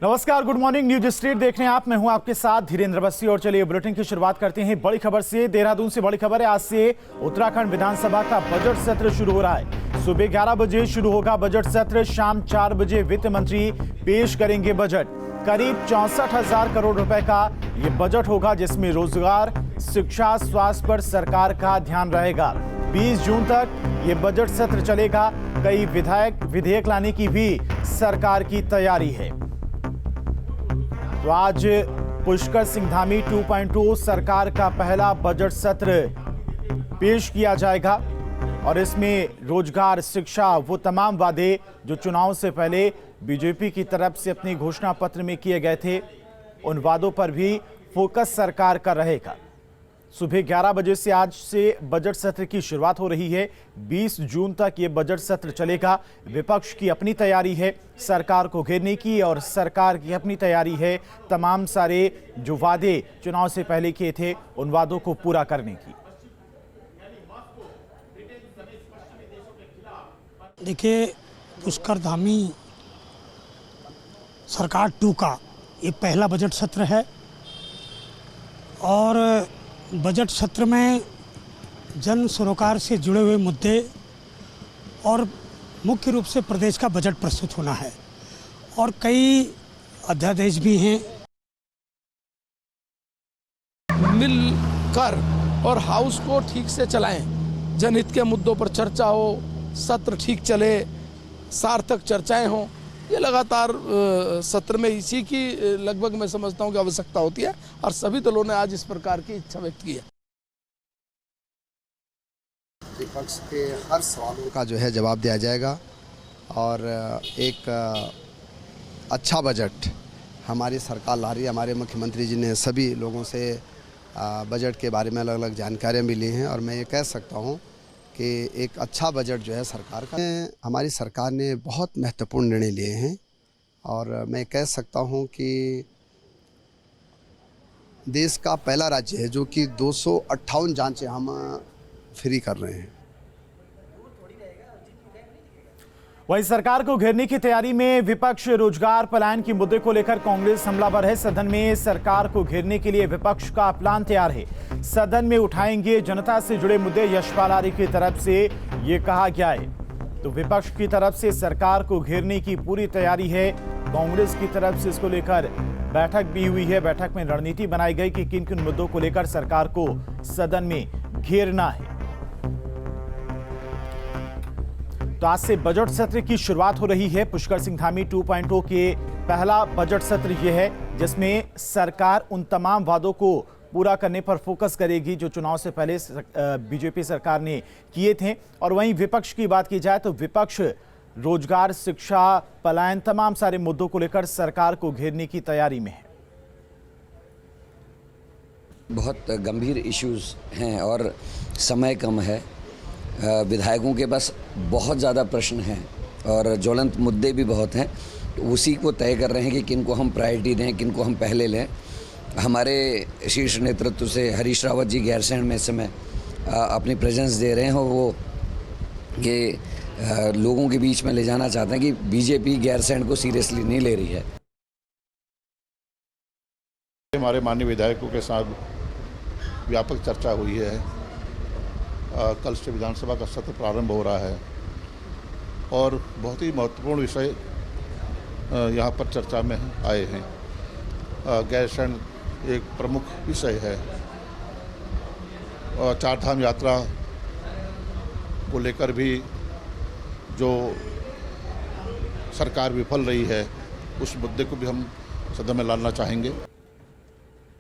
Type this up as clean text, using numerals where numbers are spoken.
नमस्कार, good morning. News street देख रहे हैं आप। मैं हूं आपके साथ धीरेन्द्र अवस्थी और चलिए बुलेटिन की शुरुआत करते हैं बड़ी खबर से। देहरादून से बड़ी खबर है। आज से उत्तराखंड विधानसभा का बजट सत्र शुरू हो रहा है। सुबह 11 बजे शुरू होगा बजट सत्र। शाम 4 बजे वित्त मंत्री पेश करेंगे बजट। करीब 64,000 करोड़ रुपए का ये बजट होगा, जिसमें रोजगार, शिक्षा, स्वास्थ्य पर सरकार का ध्यान रहेगा। 20 जून तक ये बजट सत्र चलेगा। कई विधेयक लाने की भी सरकार की तैयारी है। तो आज पुष्कर सिंह धामी 2.0 सरकार का पहला बजट सत्र पेश किया जाएगा और इसमें रोजगार, शिक्षा, वो तमाम वादे जो चुनाव से पहले बीजेपी की तरफ से अपने घोषणा पत्र में किए गए थे, उन वादों पर भी फोकस सरकार का रहेगा। सुबह 11 बजे से आज से बजट सत्र की शुरुआत हो रही है। 20 जून तक ये बजट सत्र चलेगा। विपक्ष की अपनी तैयारी है सरकार को घेरने की और सरकार की अपनी तैयारी है तमाम सारे जो वादे चुनाव से पहले किए थे उन वादों को पूरा करने की। देखिए, पुष्कर धामी सरकार 2 का ये पहला बजट सत्र है और बजट सत्र में जन सरोकार से जुड़े हुए मुद्दे और मुख्य रूप से प्रदेश का बजट प्रस्तुत होना है और कई अध्यादेश भी हैं। मिलकर और हाउस को ठीक से चलाएं, जनहित के मुद्दों पर चर्चा हो, सत्र ठीक चले, सार्थक चर्चाएं हों। ये लगातार सत्र में इसी की लगभग मैं समझता हूँ कि आवश्यकता होती है और सभी दलों ने आज इस प्रकार की इच्छा व्यक्त की है। विपक्ष के हर सवालों का जो है जवाब दिया जाएगा और एक अच्छा बजट हमारी सरकार ला रही है। हमारे मुख्यमंत्री जी ने सभी लोगों से बजट के बारे में अलग अलग जानकारियाँ भी ली हैं और मैं ये कह सकता हूँ कि एक अच्छा बजट जो है सरकार का, हमारी सरकार ने बहुत महत्वपूर्ण निर्णय लिए हैं और मैं कह सकता हूं कि देश का पहला राज्य है जो कि 258 जांचें हम फ्री कर रहे हैं। वहीं सरकार को घेरने की तैयारी में विपक्ष। रोजगार, पलायन के मुद्दे को लेकर कांग्रेस हमलावर है। सदन में सरकार को घेरने के लिए विपक्ष का प्लान तैयार है। सदन में उठाएंगे जनता से जुड़े मुद्दे। यशपाल आर्य की तरफ से ये कहा गया है। तो विपक्ष की तरफ से सरकार को घेरने की पूरी तैयारी है। कांग्रेस की तरफ से इसको लेकर बैठक भी हुई है। बैठक में रणनीति बनाई गई कि किन किन मुद्दों को लेकर सरकार को सदन में घेरना है। तो आज से बजट सत्र की शुरुआत हो रही है। पुष्कर सिंह धामी 2.0 के पहला बजट सत्र यह है जिसमें सरकार उन तमाम वादों को पूरा करने पर फोकस करेगी जो चुनाव से पहले बीजेपी सरकार ने किए थे। और वहीं विपक्ष की बात की जाए तो विपक्ष रोजगार, शिक्षा, पलायन, तमाम सारे मुद्दों को लेकर सरकार को घेरने की तैयारी में है। बहुत गंभीर इश्यूज हैं और समय कम है। विधायकों के पास बहुत ज़्यादा प्रश्न हैं और ज्वलंत मुद्दे भी बहुत हैं। तो उसी को तय कर रहे हैं कि किनको हम प्रायोरिटी दें, किनको हम पहले लें। हमारे शीर्ष नेतृत्व से हरीश रावत जी गैरसैंण में इस समय अपनी प्रेजेंस दे रहे हैं और वो ये लोगों के बीच में ले जाना चाहते हैं कि बीजेपी गैरसैंण को सीरियसली नहीं ले रही है। हमारे माननीय विधायकों के साथ व्यापक चर्चा हुई है। कल से विधानसभा का सत्र प्रारंभ हो रहा है और बहुत ही महत्वपूर्ण विषय यहाँ पर चर्चा में आए हैं। गैरसैंण एक प्रमुख विषय है और चारधाम यात्रा को लेकर भी जो सरकार विफल रही है उस मुद्दे को भी हम सदन में लाना चाहेंगे।